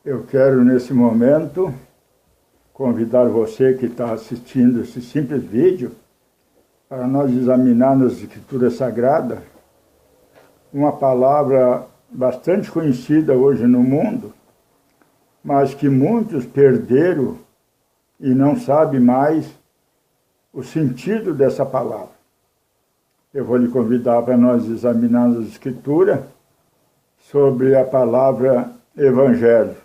Eu quero, nesse momento, convidar você que está assistindo esse simples vídeo para nós examinar nas Escrituras Sagradas uma palavra bastante conhecida hoje no mundo, mas que muitos perderam e não sabem mais o sentido dessa palavra. Eu vou lhe convidar para nós examinarmos a Escritura sobre a palavra Evangelho.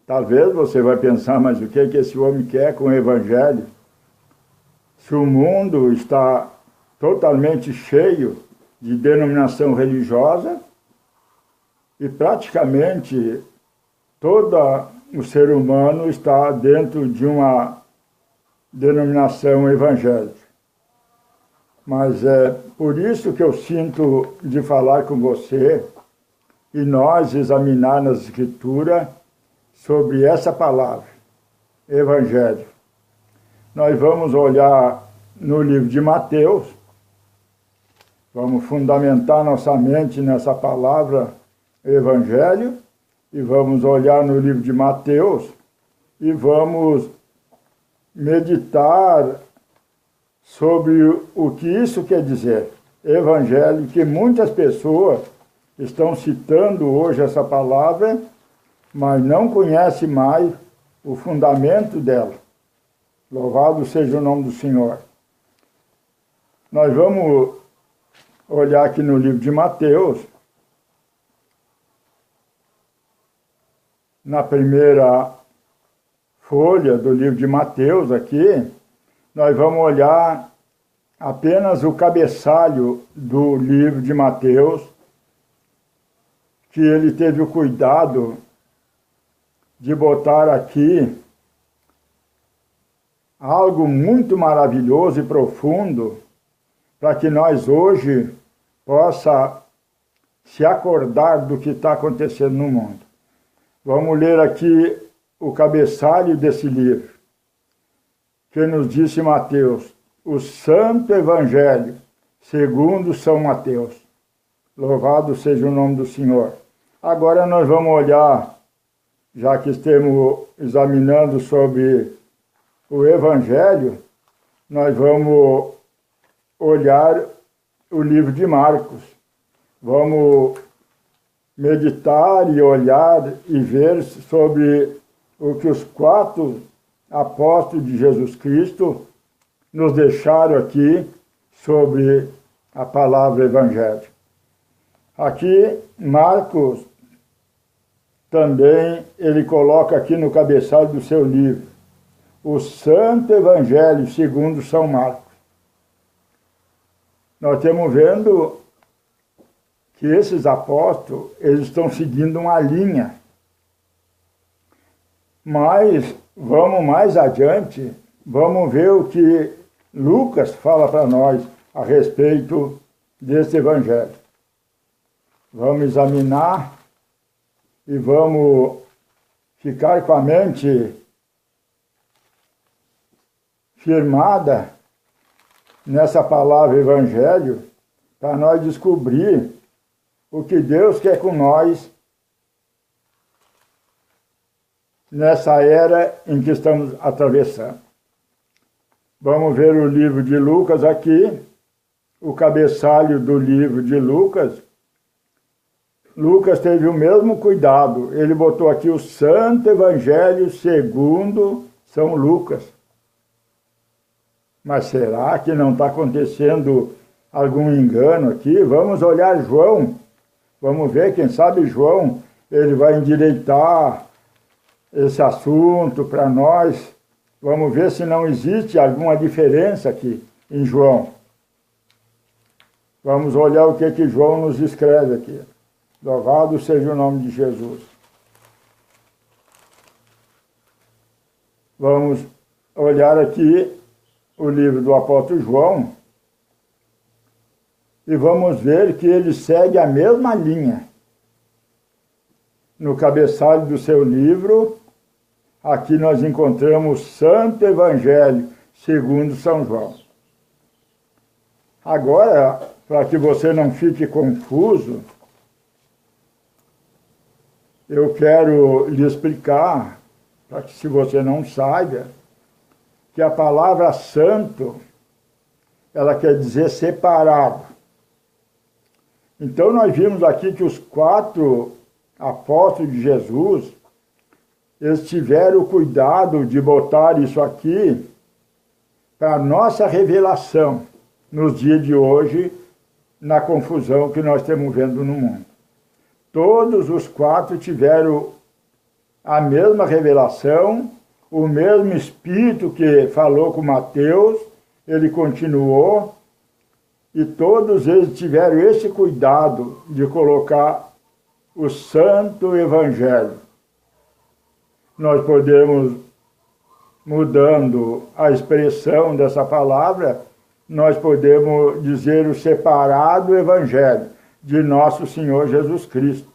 Talvez você vai pensar, mas o que é que esse homem quer com o Evangelho? Se o mundo está totalmente cheio de denominação religiosa e praticamente todo o ser humano está dentro de uma denominação evangélica. Mas é por isso que eu sinto de falar com você e nós examinar nas Escrituras sobre essa palavra, Evangelho. Nós vamos olhar no livro de Mateus, vamos fundamentar nossa mente nessa palavra, Evangelho, e vamos olhar no livro de Mateus e vamos meditar sobre o que isso quer dizer. Evangelho, que muitas pessoas estão citando hoje essa palavra, mas não conhecem mais o fundamento dela. Louvado seja o nome do Senhor. Nós vamos olhar aqui no livro de Mateus, na primeira folha do livro de Mateus aqui, nós vamos olhar apenas o cabeçalho do livro de Mateus, que ele teve o cuidado de botar aqui algo muito maravilhoso e profundo para que nós hoje possa se acordar do que está acontecendo no mundo. Vamos ler aqui o cabeçalho desse livro, que nos disse Mateus, o Santo Evangelho, segundo São Mateus. Louvado seja o nome do Senhor. Agora nós vamos olhar, já que estamos examinando sobre o Evangelho, nós vamos olhar o livro de Marcos. Vamos meditar e olhar e ver sobre o que os 4 apóstolos de Jesus Cristo nos deixaram aqui sobre a palavra Evangelho. Aqui, Marcos também, ele coloca aqui no cabeçalho do seu livro, o Santo Evangelho segundo São Marcos. Nós estamos vendo que esses apóstolos, eles estão seguindo uma linha. Mas vamos mais adiante, vamos ver o que Lucas fala para nós a respeito desse Evangelho. Vamos examinar e vamos ficar com a mente firmada nessa palavra Evangelho para nós descobrir o que Deus quer com nós nessa era em que estamos atravessando. Vamos ver o livro de Lucas aqui, o cabeçalho do livro de Lucas. Lucas teve o mesmo cuidado, ele botou aqui o Santo Evangelho segundo São Lucas. Mas será que não está acontecendo algum engano aqui? Vamos olhar João, vamos ver, quem sabe João, ele vai endireitar esse assunto para nós. Vamos ver se não existe alguma diferença aqui em João. Vamos olhar o que João nos escreve aqui. Louvado seja o nome de Jesus. Vamos olhar aqui o livro do apóstolo João e vamos ver que ele segue a mesma linha. No cabeçalho do seu livro, aqui nós encontramos o Santo Evangelho segundo São João. Agora, para que você não fique confuso, eu quero lhe explicar, para que se você não saiba, que a palavra santo, ela quer dizer separado. Então nós vimos aqui que os 4 apóstolos de Jesus, eles tiveram o cuidado de botar isso aqui para a nossa revelação nos dias de hoje, na confusão que nós estamos vendo no mundo. Todos os 4 tiveram a mesma revelação, o mesmo Espírito que falou com Mateus, ele continuou, e todos eles tiveram esse cuidado de colocar o Santo Evangelho. Nós podemos, mudando a expressão dessa palavra, nós podemos dizer o separado Evangelho de nosso Senhor Jesus Cristo.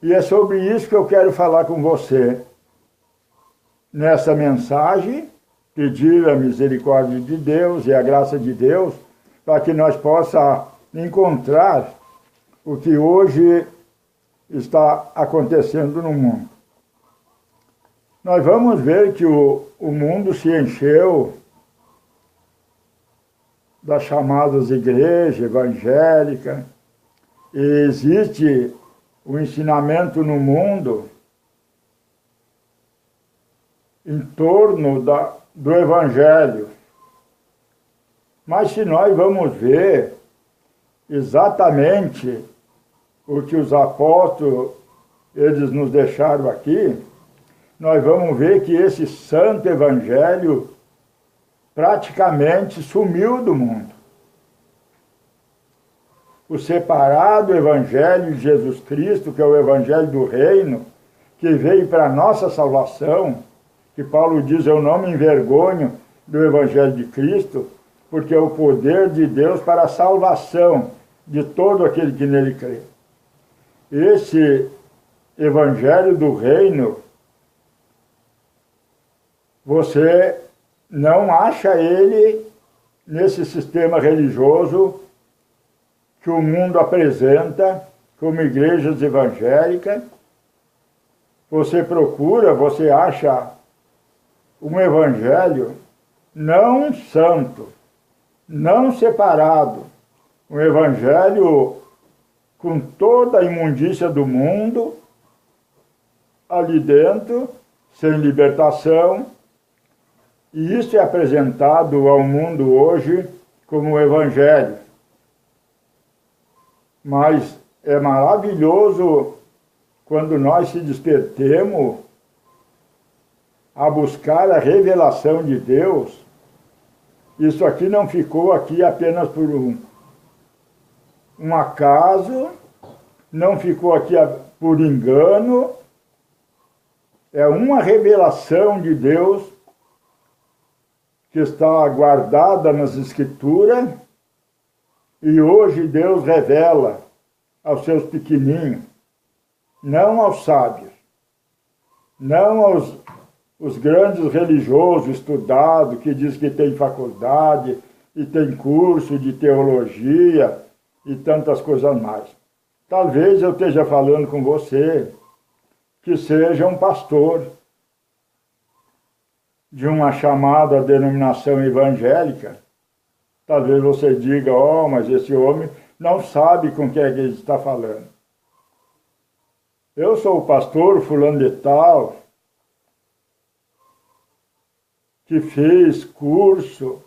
E é sobre isso que eu quero falar com você nessa mensagem, pedir a misericórdia de Deus e a graça de Deus, para que nós possamos encontrar o que hoje está acontecendo no mundo. Nós vamos ver que o mundo se encheu das chamadas igrejas evangélicas, e existe o ensinamento no mundo em torno do Evangelho. Mas se nós vamos ver exatamente o que os apóstolos eles nos deixaram aqui, nós vamos ver que esse santo Evangelho praticamente sumiu do mundo. O separado Evangelho de Jesus Cristo, que é o Evangelho do Reino, que veio para a nossa salvação, que Paulo diz, eu não me envergonho do Evangelho de Cristo, porque é o poder de Deus para a salvação de todo aquele que nele crê. Esse Evangelho do Reino, você não acha ele nesse sistema religioso que o mundo apresenta como igrejas evangélicas. Você procura, você acha um evangelho não santo, não separado, um evangelho com toda a imundícia do mundo ali dentro, sem libertação. E isso é apresentado ao mundo hoje como o Evangelho. Mas é maravilhoso quando nós se despertemos a buscar a revelação de Deus. Isso aqui não ficou aqui apenas por um acaso, não ficou aqui por engano. É uma revelação de Deus que está guardada nas Escrituras, e hoje Deus revela aos seus pequenininhos, não aos sábios, não aos os grandes religiosos estudados, que diz que tem faculdade e tem curso de teologia e tantas coisas mais. Talvez eu esteja falando com você que seja um pastor de uma chamada denominação evangélica. Talvez você diga, mas esse homem não sabe com quem é que ele está falando. Eu sou o pastor fulano de tal, que fez curso,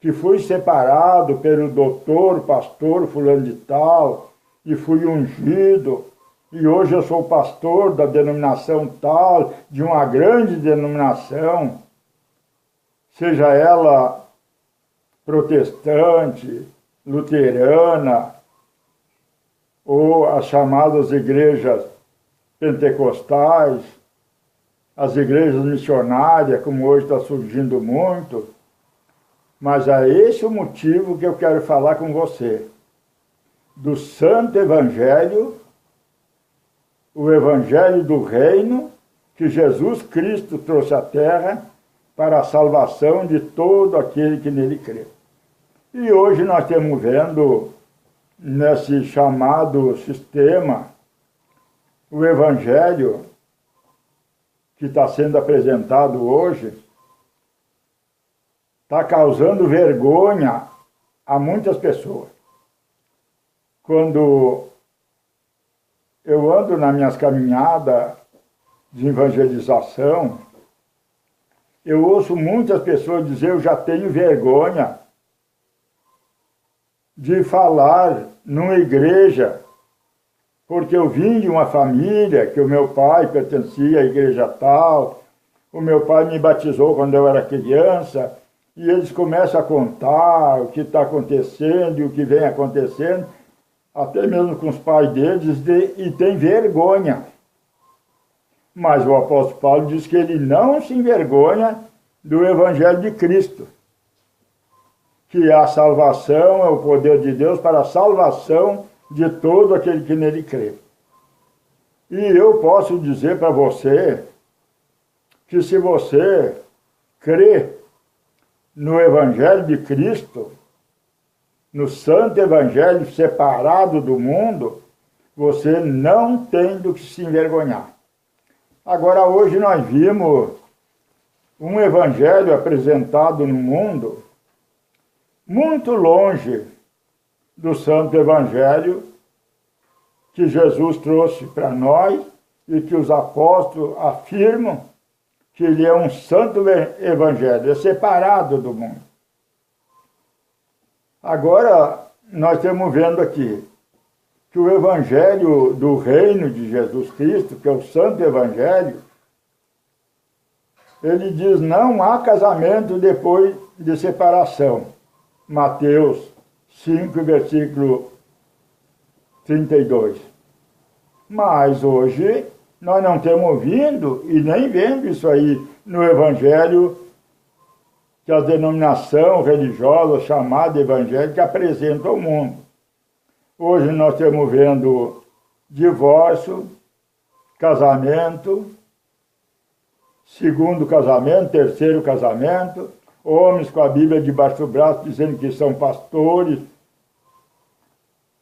que fui separado pelo doutor, pastor fulano de tal, e fui ungido, e hoje eu sou pastor da denominação tal, de uma grande denominação, seja ela protestante, luterana, ou as chamadas igrejas pentecostais, as igrejas missionárias, como hoje está surgindo muito. Mas é esse o motivo que eu quero falar com você, do Santo Evangelho, o Evangelho do Reino, que Jesus Cristo trouxe à Terra para a salvação de todo aquele que nele crê. E hoje nós estamos vendo nesse chamado sistema, o Evangelho que está sendo apresentado hoje está causando vergonha a muitas pessoas. Quando eu ando nas minhas caminhadas de evangelização, eu ouço muitas pessoas dizer: eu já tenho vergonha de falar numa igreja, porque eu vim de uma família que o meu pai pertencia à igreja tal, o meu pai me batizou quando eu era criança, e eles começam a contar o que está acontecendo e o que vem acontecendo, até mesmo com os pais deles, e tem vergonha. Mas o apóstolo Paulo diz que ele não se envergonha do Evangelho de Cristo, que a salvação é o poder de Deus para a salvação de todo aquele que nele crê. E eu posso dizer para você que se você crê no Evangelho de Cristo, no Santo Evangelho separado do mundo, você não tem do que se envergonhar. Agora, hoje nós vimos um Evangelho apresentado no mundo muito longe do Santo Evangelho que Jesus trouxe para nós e que os apóstolos afirmam que ele é um santo evangelho, é separado do mundo. Agora, nós estamos vendo aqui que o evangelho do reino de Jesus Cristo, que é o santo evangelho, ele diz: não há casamento depois de separação. Mateus 5, versículo 32. Mas hoje nós não temos ouvindo e nem vendo isso aí no Evangelho que a denominação religiosa chamada evangélica apresenta ao mundo. Hoje nós estamos vendo divórcio, casamento, segundo casamento, terceiro casamento, homens com a Bíblia debaixo do braço dizendo que são pastores,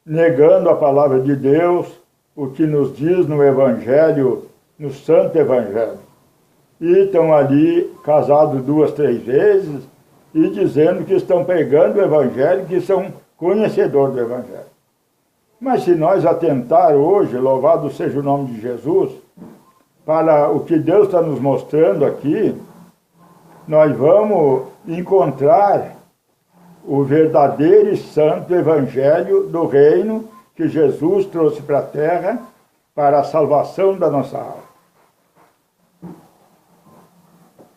negando a palavra de Deus, o que nos diz no Evangelho, no Santo Evangelho. E estão ali casados 2, 3 vezes e dizendo que estão pregando o Evangelho, que são conhecedores do Evangelho. Mas se nós atentar hoje, louvado seja o nome de Jesus, para o que Deus está nos mostrando aqui, nós vamos encontrar o verdadeiro e santo Evangelho do reino que Jesus trouxe para a terra para a salvação da nossa alma.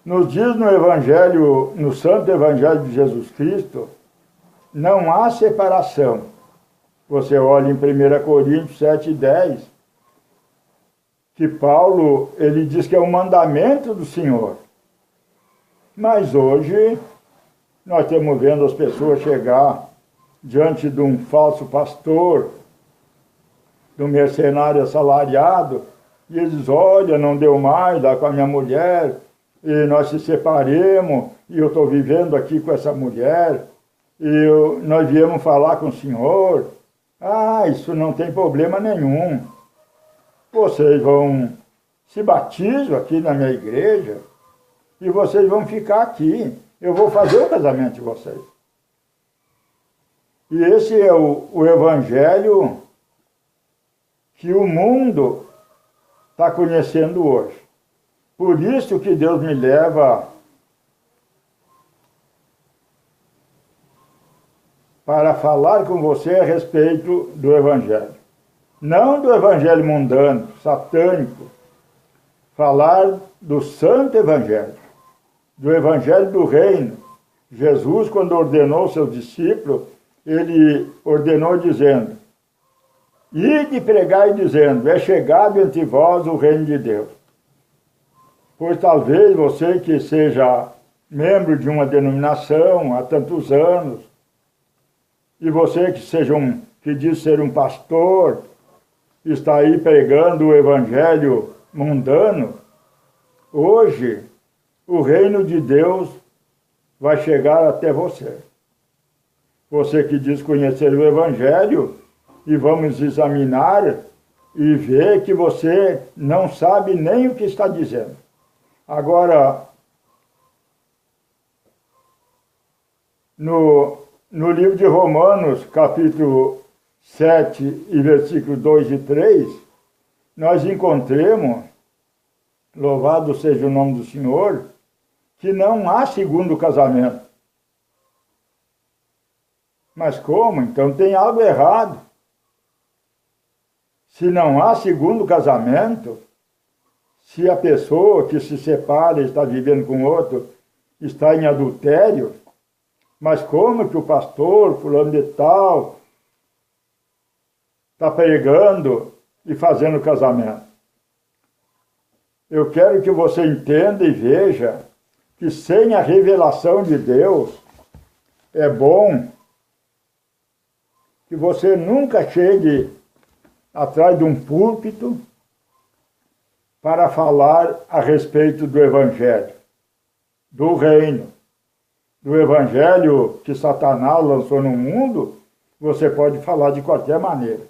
Nos diz no Evangelho, no Santo Evangelho de Jesus Cristo, não há separação. Você olha em 1 Coríntios 7:10, que Paulo, ele diz que é um mandamento do Senhor. Mas hoje, nós estamos vendo as pessoas chegar diante de um falso pastor, de um mercenário assalariado, e eles: olha, não deu mais lá com a minha mulher, e nós se separemos, e eu estou vivendo aqui com essa mulher, e nós viemos falar com o senhor. Ah, isso não tem problema nenhum. Vocês vão se batizam aqui na minha igreja, e vocês vão ficar aqui. Eu vou fazer o casamento de vocês. E esse é o Evangelho que o mundo está conhecendo hoje. Por isso que Deus me leva para falar com você a respeito do Evangelho. Não do Evangelho mundano, satânico. Falar do Santo Evangelho, do Evangelho do Reino. Jesus, quando ordenou seus discípulos, ele ordenou dizendo: ide pregai dizendo, é chegado entre vós o reino de Deus. Pois talvez você que seja membro de uma denominação há tantos anos, e você que seja que diz ser um pastor, está aí pregando o evangelho mundano, hoje o reino de Deus vai chegar até você. Você que diz conhecer o evangelho, e vamos examinar e ver que você não sabe nem o que está dizendo. Agora, no livro de Romanos, capítulo 7 e versículos 2 e 3, nós encontramos, louvado seja o nome do Senhor, que não há segundo casamento. Mas como? Então tem algo errado. Se não há segundo casamento, se a pessoa que se separa e está vivendo com outro está em adultério, mas como que o pastor, fulano de tal, está pregando e fazendo casamento? Eu quero que você entenda e veja que sem a revelação de Deus, é bom que você nunca chegue atrás de um púlpito para falar a respeito do Evangelho, do reino. Do Evangelho que Satanás lançou no mundo, você pode falar de qualquer maneira.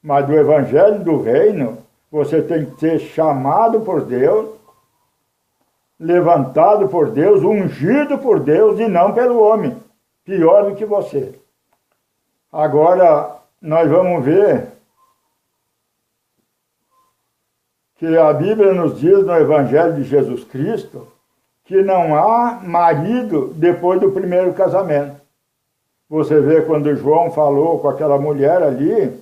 Mas do Evangelho do reino, você tem que ser chamado por Deus, levantado por Deus, ungido por Deus e não pelo homem, pior do que você. Agora, nós vamos ver que a Bíblia nos diz no Evangelho de Jesus Cristo que não há marido depois do primeiro casamento. Você vê quando João falou com aquela mulher ali,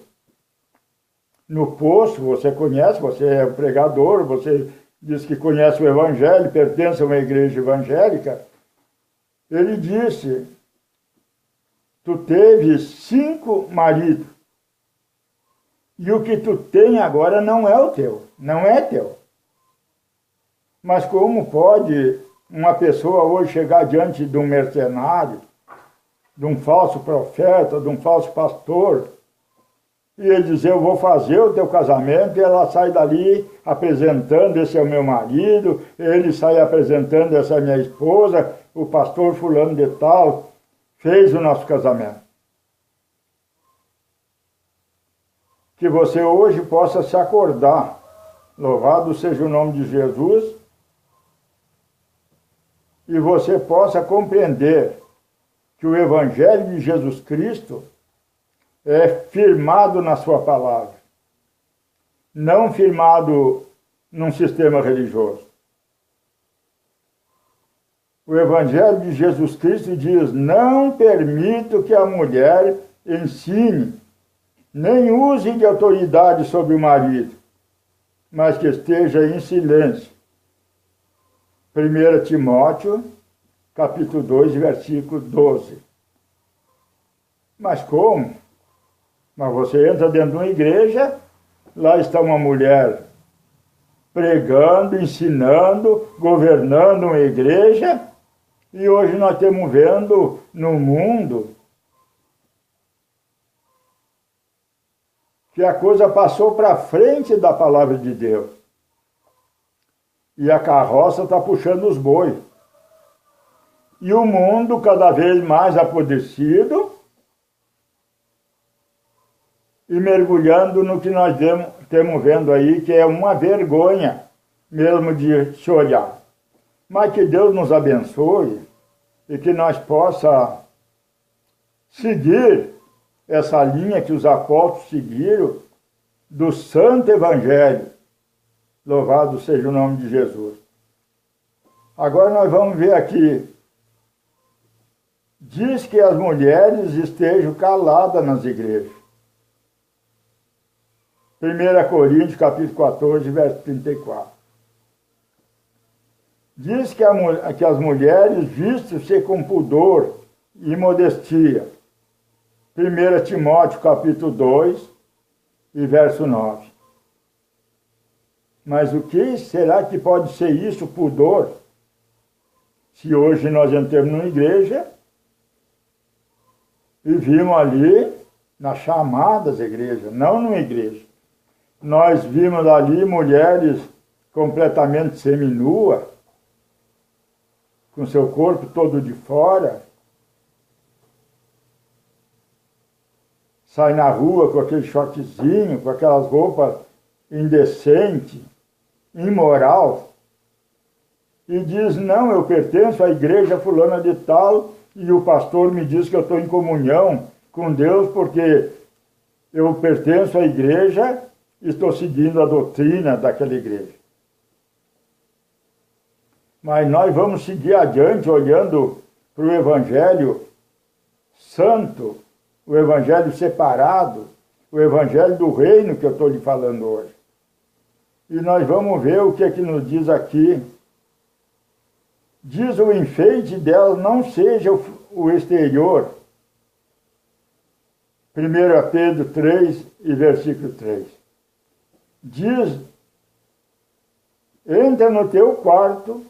no poço, você conhece, você é pregador, você diz que conhece o Evangelho, pertence a uma igreja evangélica. Ele disse: tu teve 5 maridos, e o que tu tem agora não é o teu, não é teu. Mas como pode uma pessoa hoje chegar diante de um mercenário, de um falso profeta, de um falso pastor, e ele dizer: eu vou fazer o teu casamento, e ela sai dali apresentando: esse é o meu marido, ele sai apresentando: essa é a minha esposa, o pastor fulano de tal fez o nosso casamento. Que você hoje possa se acordar, louvado seja o nome de Jesus, e você possa compreender que o Evangelho de Jesus Cristo é firmado na sua palavra, não firmado num sistema religioso. O Evangelho de Jesus Cristo diz: não permito que a mulher ensine, nem use de autoridade sobre o marido, mas que esteja em silêncio. 1 Timóteo, capítulo 2, versículo 12. Mas como? Mas você entra dentro de uma igreja, lá está uma mulher pregando, ensinando, governando uma igreja, e hoje nós estamos vendo no mundo que a coisa passou para frente da palavra de Deus. E a carroça está puxando os bois. E o mundo cada vez mais apodrecido e mergulhando no que nós estamos vendo aí, que é uma vergonha mesmo de se olhar. Mas que Deus nos abençoe e que nós possa seguir essa linha que os apóstolos seguiram do Santo Evangelho. Louvado seja o nome de Jesus. Agora nós vamos ver aqui. Diz que as mulheres estejam caladas nas igrejas. 1 Coríntios, capítulo 14, verso 34. Diz que as mulheres vistam-se com pudor e modestia. 1 Timóteo, capítulo 2, e verso 9. Mas o que será que pode ser isso, pudor? Se hoje nós entramos numa igreja e vimos ali, nas chamadas igrejas, não numa igreja, nós vimos ali mulheres completamente seminua, com seu corpo todo de fora, sai na rua com aquele shortzinho, com aquelas roupas indecentes, imoral, e diz, não, eu pertenço à igreja fulana de tal, e o pastor me diz que eu estou em comunhão com Deus porque eu pertenço à igreja e estou seguindo a doutrina daquela igreja. Mas nós vamos seguir adiante olhando para o Evangelho santo, o Evangelho separado, o Evangelho do reino que eu estou lhe falando hoje. E nós vamos ver o que é que nos diz aqui. Diz o enfeite dela não seja o exterior. 1 Pedro 3 e versículo 3. Diz, entra no teu quarto,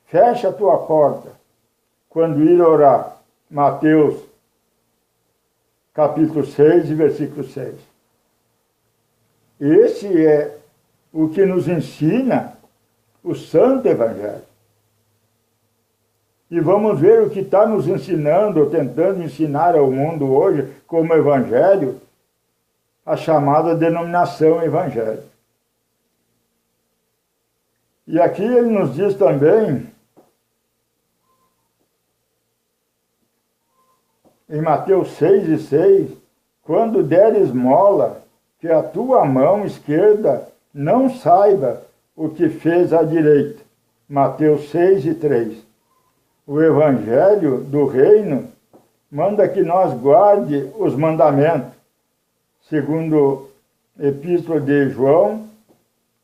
fecha a tua porta, quando ir orar. Mateus, capítulo 6 e versículo 6. Esse é o que nos ensina o Santo Evangelho. E vamos ver o que está nos ensinando, ou tentando ensinar ao mundo hoje, como Evangelho, a chamada denominação Evangelho. E aqui ele nos diz também, em Mateus 6 e 6, quando der esmola, que a tua mão esquerda não saiba o que fez a direita. Mateus 6 e 3. O Evangelho do Reino manda que nós guarde os mandamentos, segundo Epístola de João,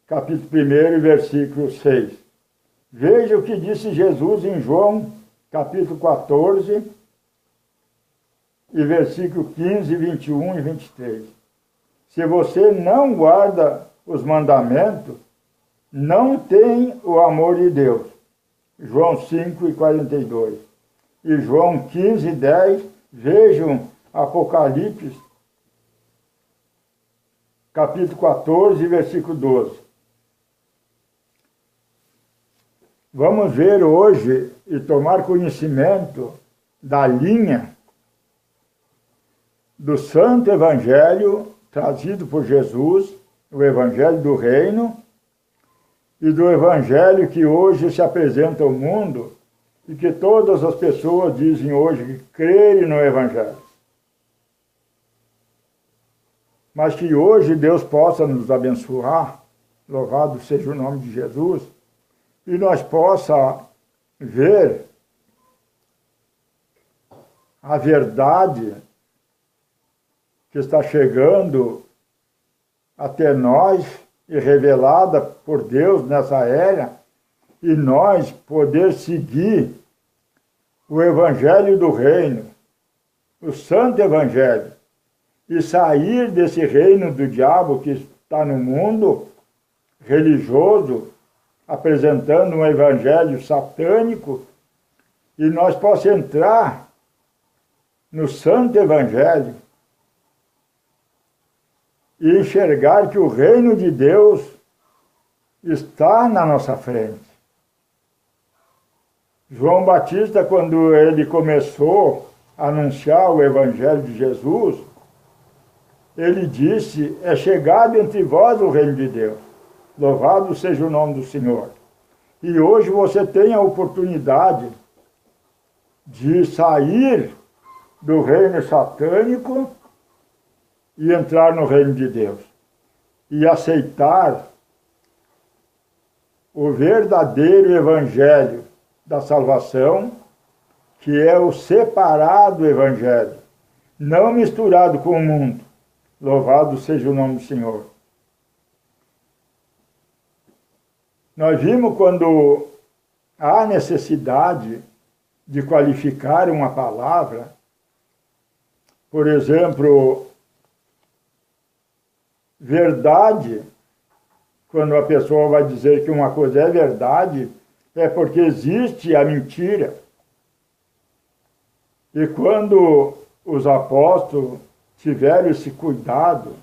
capítulo 1, versículo 6. Veja o que disse Jesus em João, capítulo 14, e versículo 15, 21 e 23. Se você não guarda os mandamentos, não tem o amor de Deus. João 5 e 42. E João 15 e 10, vejam Apocalipse, capítulo 14, versículo 12. Vamos ver hoje e tomar conhecimento da linha do Santo Evangelho trazido por Jesus, o Evangelho do Reino, e do Evangelho que hoje se apresenta ao mundo e que todas as pessoas dizem hoje que crerem no Evangelho. Mas que hoje Deus possa nos abençoar, louvado seja o nome de Jesus, e nós possa ver a verdade que está chegando até nós e revelada por Deus nessa era, e nós poder seguir o Evangelho do Reino, o Santo Evangelho, e sair desse reino do diabo que está no mundo religioso, apresentando um Evangelho satânico, e nós possamos entrar no Santo Evangelho, e enxergar que o reino de Deus está na nossa frente. João Batista, quando ele começou a anunciar o Evangelho de Jesus, ele disse, é chegado entre vós o reino de Deus. Louvado seja o nome do Senhor. E hoje você tem a oportunidade de sair do reino satânico e entrar no reino de Deus, e aceitar o verdadeiro Evangelho da salvação, que é o separado Evangelho, não misturado com o mundo. Louvado seja o nome do Senhor. Nós vimos quando há necessidade de qualificar uma palavra, por exemplo, verdade, quando a pessoa vai dizer que uma coisa é verdade, é porque existe a mentira. E quando os apóstolos tiveram esse cuidado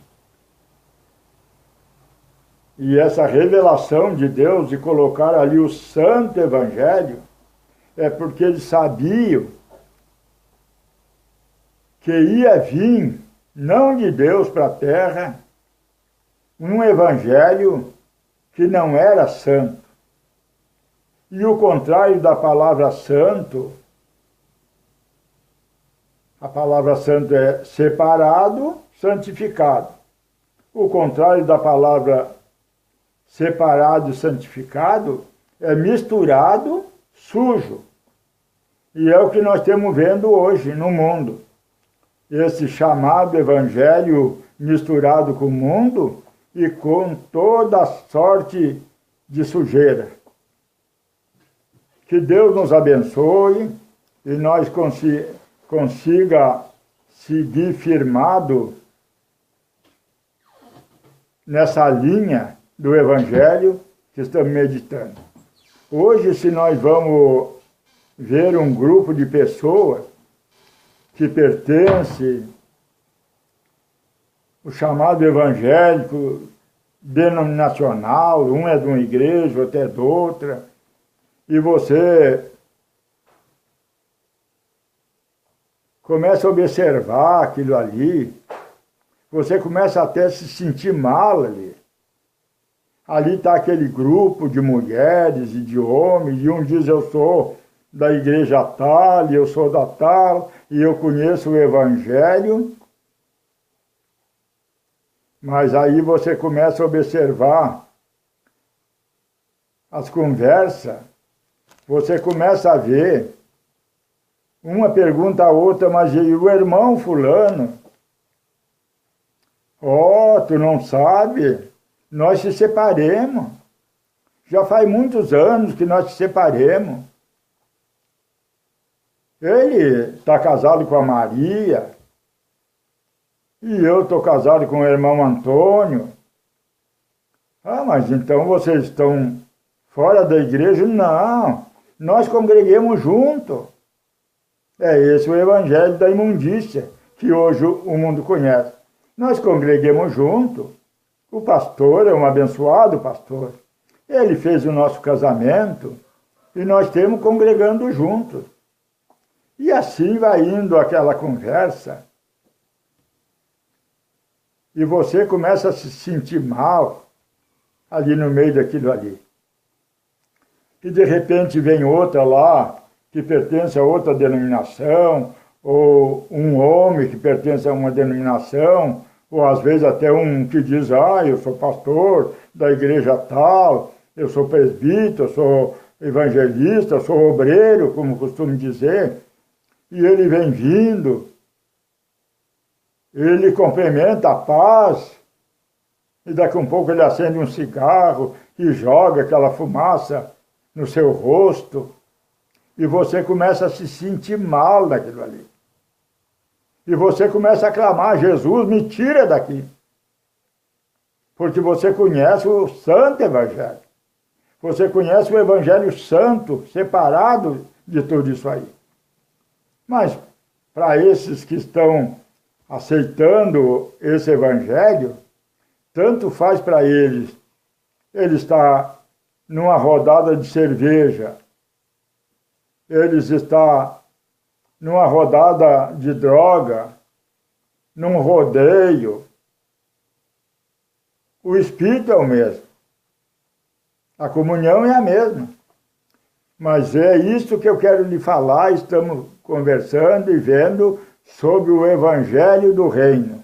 e essa revelação de Deus de colocar ali o Santo Evangelho, é porque eles sabiam que ia vir não de Deus para a terra, um evangelho que não era santo. E o contrário da palavra santo, a palavra santo é separado, santificado. O contrário da palavra separado e santificado é misturado, sujo. E é o que nós estamos vendo hoje no mundo. Esse chamado evangelho misturado com o mundo e com toda sorte de sujeira. Que Deus nos abençoe e nós consiga seguir firmado nessa linha do evangelho que estamos meditando. Hoje, se nós vamos ver um grupo de pessoas que pertence ao chamado evangélico denominacional, um é de uma igreja, outro é de outra, e você começa a observar aquilo ali, você começa até a se sentir mal ali. Ali está aquele grupo de mulheres e de homens, e um diz eu sou da igreja tal, e eu sou da tal, e eu conheço o evangelho. Mas aí você começa a observar as conversas, você começa a ver, uma pergunta a outra, mas e o irmão fulano? Oh, tu não sabe? Nós se separemos. Já faz muitos anos que nós se separemos. Ele está casado com a Maria, e eu estou casado com o irmão Antônio. Ah, mas então vocês estão fora da igreja? Não, nós congregamos junto. É esse o evangelho da imundícia, que hoje o mundo conhece. Nós congregamos junto. O pastor é um abençoado pastor. Ele fez o nosso casamento e nós estamos congregando juntos. E assim vai indo aquela conversa. E você começa a se sentir mal ali no meio daquilo ali. E de repente vem outra lá, que pertence a outra denominação, ou um homem que pertence a uma denominação, ou às vezes até um que diz, eu sou pastor da igreja tal, eu sou presbítero, eu sou evangelista, eu sou obreiro, como costumo dizer. E ele vem vindo, ele cumprimenta a paz, e daqui a um pouco ele acende um cigarro e joga aquela fumaça no seu rosto, e você começa a se sentir mal daquilo ali. E você começa a clamar, Jesus, me tira daqui. Porque você conhece o santo evangelho. Você conhece o evangelho santo, separado de tudo isso aí. Mas, para esses que estão aceitando esse evangelho, tanto faz para eles. Ele está numa rodada de cerveja, eles estão numa rodada de droga, num rodeio. O espírito é o mesmo. A comunhão é a mesma. Mas é isso que eu quero lhe falar, estamos conversando e vendo sobre o Evangelho do Reino.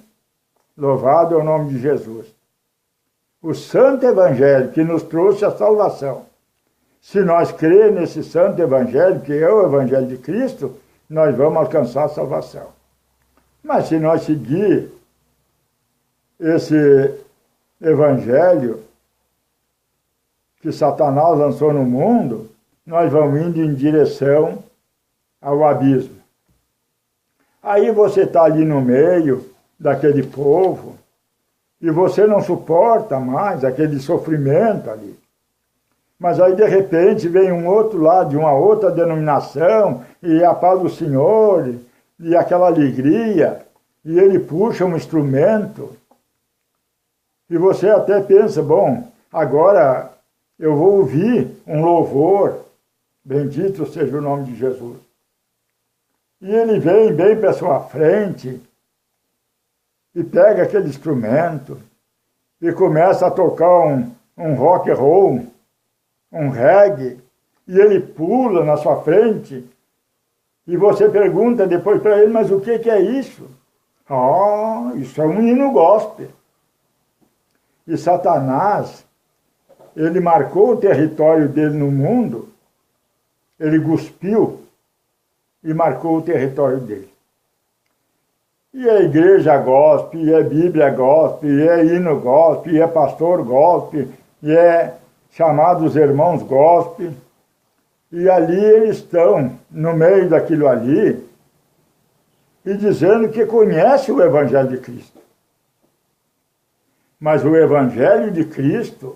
Louvado é o nome de Jesus. O Santo Evangelho que nos trouxe a salvação. Se nós crer nesse Santo Evangelho, que é o Evangelho de Cristo, nós vamos alcançar a salvação. Mas se nós seguir esse Evangelho que Satanás lançou no mundo, nós vamos indo em direção ao abismo. Aí você está ali no meio daquele povo e você não suporta mais aquele sofrimento ali. Mas aí de repente vem um outro lá de uma outra denominação e a paz do Senhor e aquela alegria e ele puxa um instrumento e você até pensa, bom, agora eu vou ouvir um louvor, bendito seja o nome de Jesus. E ele vem bem para sua frente e pega aquele instrumento e começa a tocar um rock and roll, um reggae, e ele pula na sua frente, e você pergunta depois para ele, mas o que é isso? Ah, isso é um hino gospel. E Satanás, ele marcou o território dele no mundo, ele cuspiu e marcou o território dele. E é igreja gospel, e é Bíblia gospel, e é hino gospel, e é pastor gospel, e é chamados irmãos gospel. E ali eles estão, no meio daquilo ali, e dizendo que conhece o Evangelho de Cristo. Mas o Evangelho de Cristo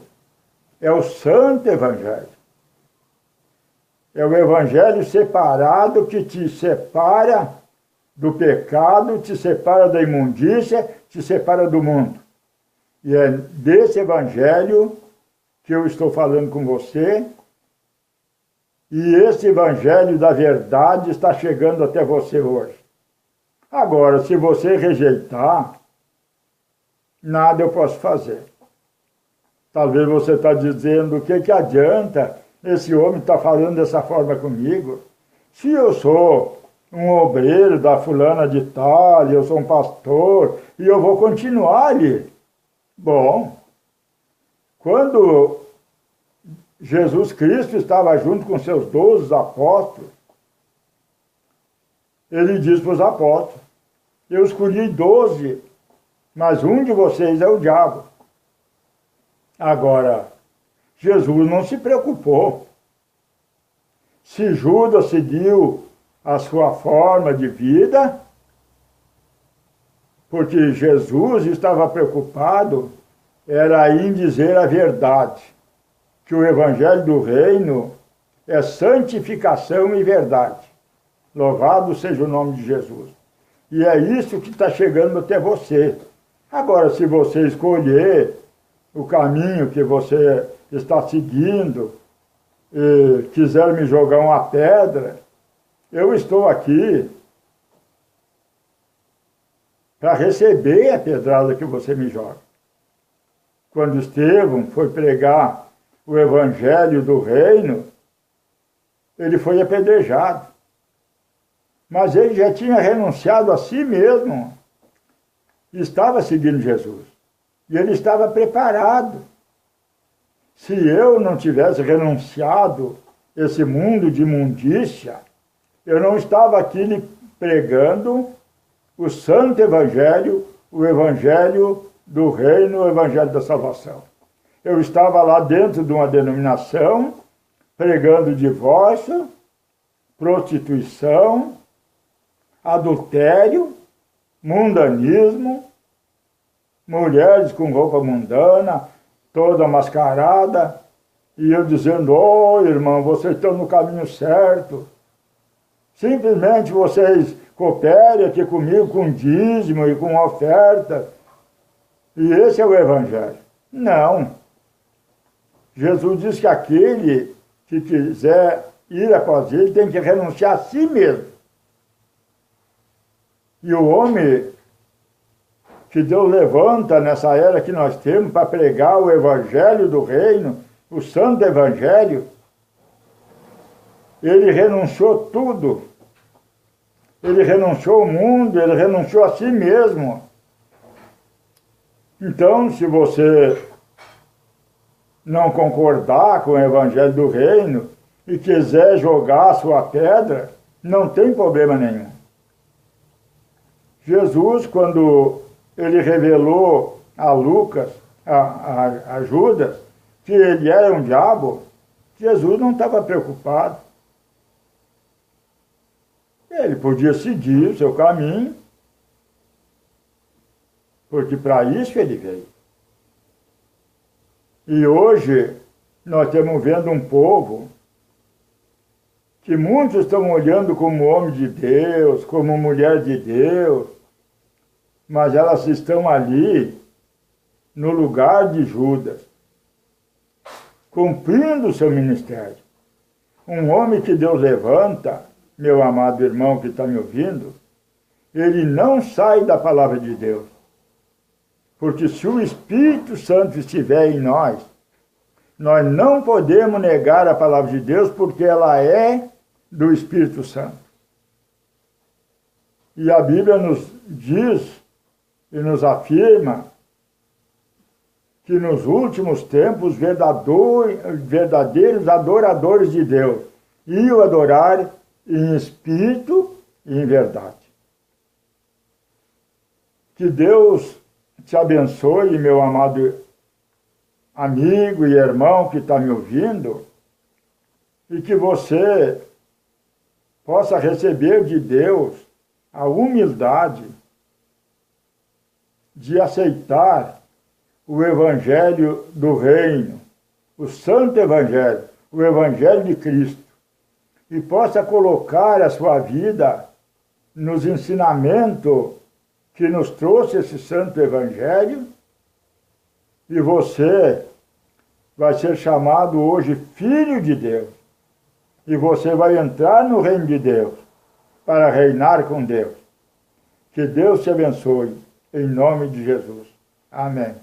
é o Santo Evangelho. É o Evangelho separado que te separa do pecado, te separa da imundícia, te separa do mundo. E é desse Evangelho que eu estou falando com você. E esse Evangelho da verdade está chegando até você hoje. Agora, se você rejeitar, nada eu posso fazer. Talvez você está dizendo, o que adianta esse homem estar falando dessa forma comigo? Se eu sou um obreiro da fulana de tal, eu sou um pastor, e eu vou continuar ali. Bom, quando Jesus Cristo estava junto com seus 12 apóstolos, ele diz para os apóstolos, eu escolhi 12, mas um de vocês é o diabo. Agora, Jesus não se preocupou. Se Judas seguiu a sua forma de vida, porque Jesus estava preocupado, era em dizer a verdade, que o Evangelho do Reino é santificação e verdade. Louvado seja o nome de Jesus. E é isso que está chegando até você. Agora, se você escolher o caminho que você está seguindo e quiser me jogar uma pedra, eu estou aqui para receber a pedrada que você me joga. Quando Estevão foi pregar o Evangelho do Reino, ele foi apedrejado. Mas ele já tinha renunciado a si mesmo. Estava seguindo Jesus. E ele estava preparado. Se eu não tivesse renunciado esse mundo de imundícia, eu não estava aqui lhe pregando o Santo Evangelho, o Evangelho do Reino, o Evangelho da Salvação. Eu estava lá dentro de uma denominação, pregando divórcio, prostituição, adultério, mundanismo, mulheres com roupa mundana, toda mascarada, e eu dizendo, irmão, vocês estão no caminho certo. Simplesmente vocês cooperem aqui comigo com dízimo e com oferta. E esse é o Evangelho. Não. Jesus diz que aquele que quiser ir após ele tem que renunciar a si mesmo. E o homem que Deus levanta nessa era que nós temos para pregar o Evangelho do Reino, o Santo Evangelho, ele renunciou tudo. Ele renunciou ao mundo, ele renunciou a si mesmo. Então, se você não concordar com o Evangelho do Reino e quiser jogar a sua pedra, não tem problema nenhum. Jesus, quando ele revelou a Lucas, a Judas, que ele era um diabo, Jesus não estava preocupado. Ele podia seguir o seu caminho, porque para isso ele veio. E hoje nós estamos vendo um povo que muitos estão olhando como homem de Deus, como mulher de Deus, mas elas estão ali no lugar de Judas, cumprindo o seu ministério. Um homem que Deus levanta, meu amado irmão que está me ouvindo, ele não sai da palavra de Deus. Porque se o Espírito Santo estiver em nós não podemos negar a palavra de Deus, porque ela é do Espírito Santo. E a Bíblia nos diz e nos afirma que nos últimos tempos, verdadeiros adoradores de Deus iam adorar em espírito e em verdade. Que Deus te abençoe, meu amado amigo e irmão que está me ouvindo, e que você possa receber de Deus a humildade de aceitar o Evangelho do Reino, o Santo Evangelho, o Evangelho de Cristo, e possa colocar a sua vida nos ensinamentos que nos trouxe esse Santo Evangelho, e você vai ser chamado hoje Filho de Deus, e você vai entrar no Reino de Deus para reinar com Deus. Que Deus te abençoe, em nome de Jesus. Amém.